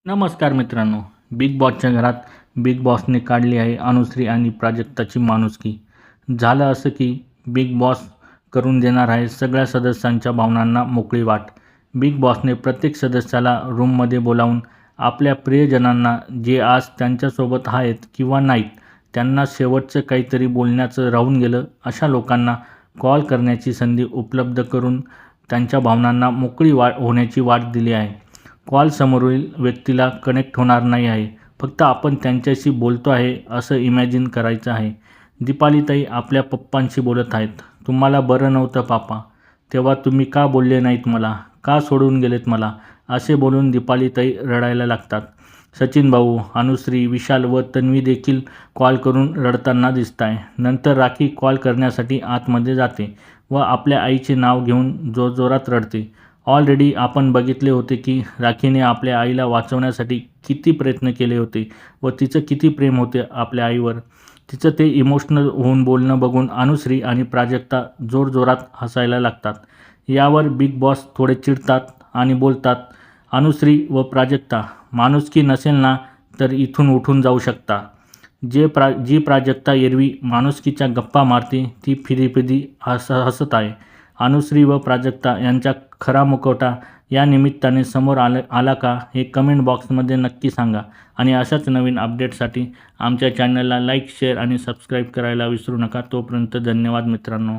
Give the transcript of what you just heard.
नमस्कार मित्रांनो. बिग बॉसच्या घरात बिग बॉसने काढली आहे अनुश्री आणि प्राजक्ताची माणुसकी. झालं असं की बिग बॉस करून देणार आहे सगळ्या सदस्यांच्या भावनांना मोकळी वाट. बिग बॉसने प्रत्येक सदस्याला रूममध्ये बोलावून आपल्या प्रियजनांना, जे आज त्यांच्यासोबत आहेत किंवा नाहीत, त्यांना शेवटचं काहीतरी बोलण्याचं राहून गेलं अशा लोकांना कॉल करण्याची संधी उपलब्ध करून त्यांच्या भावनांना मोकळी होण्याची वाट दिली आहे. कॉल समोरील व्यक्तीला कनेक्ट होणार नाही आहे, फक्त आपण त्यांच्याशी बोलतो आहे असं इमॅजिन करायचं आहे. दीपालीताई आपल्या पप्पांशी बोलत आहेत. तुम्हाला बरं नव्हतं पापा, तेव्हा तुम्ही का बोलले नाहीत मला, का सोडून गेलेत मला, असे बोलून दीपालीताई रडायला लागतात. सचिन भाऊ, अनुश्री, विशाल व तन्वी देखील कॉल करून रडताना दिसताय. नंतर राखी कॉल करण्यासाठी आतमध्ये जाते व आपल्या आईचे नाव घेऊन जोरजोरात रडते. ऑलरेडी आपण बघितले होते की राखीने आपल्या आईला वाचवण्यासाठी किती प्रयत्न केले होते व तिचं किती प्रेम होते आपल्या आईवर. तिचं ते इमोशनल होऊन बोलणं बघून अनुश्री आणि प्राजक्ता जोरजोरात हसायला लागतात. यावर बिग बॉस थोडे चिडतात आणि बोलतात, अनुश्री व प्राजक्ता, माणुसकी नसेल ना तर इथून उठून जाऊ शकता. जी प्राजक्ता एरवी माणुसकीच्या गप्पा मारते ती फिदी हसत आहे. अनुश्री व प्राजक्ता यांचा खरा मुखवटा या निमित्ताने समोर आला का हे कमेंट बॉक्समध्ये नक्की सांगा. आणि अशाच नवीन अपडेटसाठी आमच्या चॅनलला लाईक, शेअर आणि सबस्क्राईब करायला विसरू नका. तोपर्यंत धन्यवाद मित्रांनो.